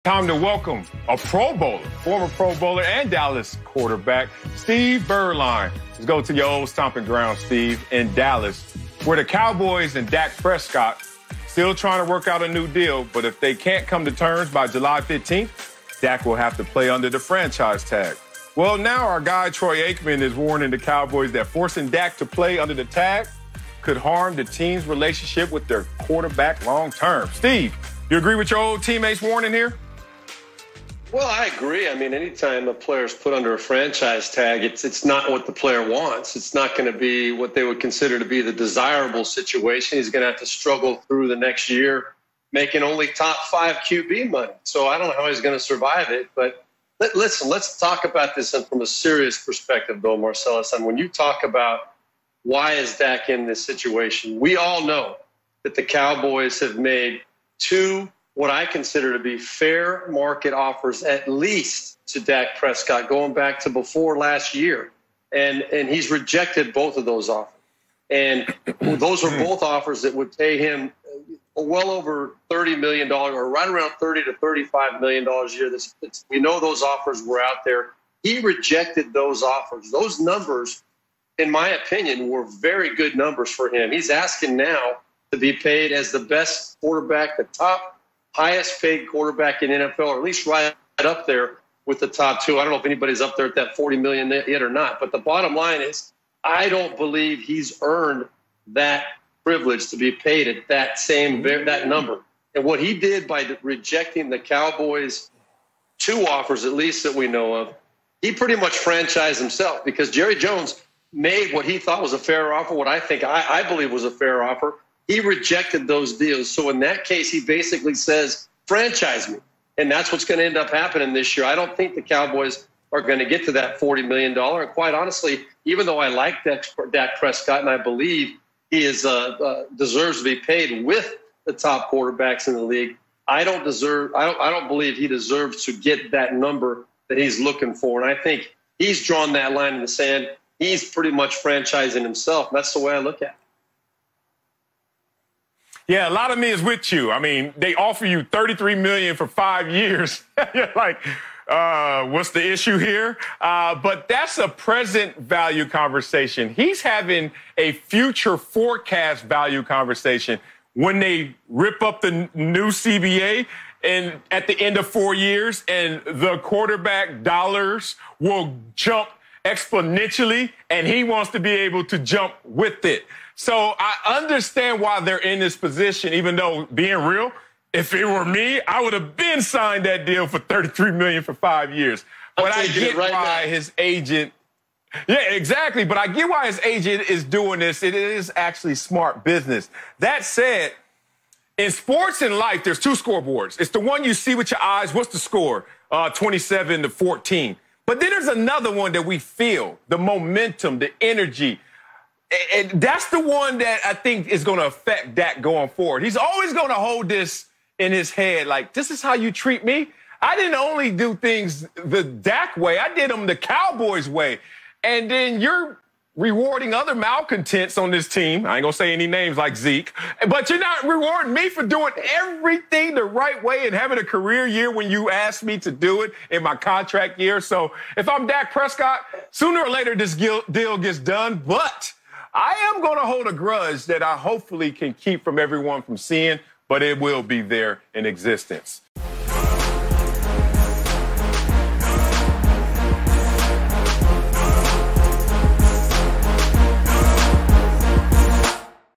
Time to welcome a Pro Bowler, former Pro Bowler and Dallas quarterback, Steve Beuerlein. Let's go to your old stomping ground, Steve, in Dallas, where the Cowboys and Dak Prescott still trying to work out a new deal. But if they can't come to terms by July 15th, Dak will have to play under the franchise tag. Well, now our guy Troy Aikman is warning the Cowboys that forcing Dak to play under the tag could harm the team's relationship with their quarterback long term. Steve, you agree with your old teammates' warning here? Well, I agree. I mean, anytime a player's put under a franchise tag, it's not what the player wants. It's not going to be what they would consider to be the desirable situation. He's going to have to struggle through the next year, making only top 5 QB money. So I don't know how he's going to survive it. But listen, let's talk about this from a serious perspective, though, Marcellus. And when you talk about why is Dak in this situation, we all know that the Cowboys have made 2 what I consider to be fair market offers, at least to Dak Prescott, going back to before last year. And he's rejected both of those offers. And those are both offers that would pay him well over $30 million, or right around $30 to $35 million a year. We know those offers were out there. He rejected those offers. Those numbers, in my opinion, were very good numbers for him. He's asking now to be paid as the best quarterback, the top highest paid quarterback in NFL, or at least right up there with the top 2. I don't know if anybody's up there at that $40 million yet or not. But the bottom line is, I don't believe he's earned that privilege to be paid at that number. And what he did by rejecting the Cowboys' 2 offers, at least that we know of, he pretty much franchised himself, because Jerry Jones made what he thought was a fair offer, what I believe was a fair offer. He rejected those deals. So in that case, he basically says, franchise me. And that's what's going to end up happening this year. I don't think the Cowboys are going to get to that $40 million. And quite honestly, even though I like Dak Prescott and I believe he deserves to be paid with the top quarterbacks in the league, I don't believe he deserves to get that number that he's looking for. And I think he's drawn that line in the sand. He's pretty much franchising himself. That's the way I look at it. Yeah, a lot of me is with you. I mean, they offer you $33 million for 5 years. You're like, what's the issue here? But that's a present value conversation. He's having a future forecast value conversation when they rip up the new CBA and at the end of 4 years, and the quarterback dollars will jump exponentially, and he wants to be able to jump with it. So I understand why they're in this position, even though, being real, if it were me, I would have been signed that deal for $33 million for 5 years. But I get why his agent, yeah, exactly. But I get why his agent is doing this. It is actually smart business. That said, in sports and life, there's 2 scoreboards. It's the one you see with your eyes. What's the score? 27 to 14. But then there's another one that we feel, the momentum, the energy. And that's the one that I think is going to affect Dak going forward. He's always going to hold this in his head, like, this is how you treat me? I didn't only do things the Dak way. I did them the Cowboys way. And then you're rewarding other malcontents on this team. I ain't going to say any names like Zeke. But you're not rewarding me for doing everything the right way and having a career year when you asked me to do it in my contract year. So if I'm Dak Prescott, sooner or later this deal gets done. But I am going to hold a grudge that I hopefully can keep from everyone from seeing, but it will be there in existence.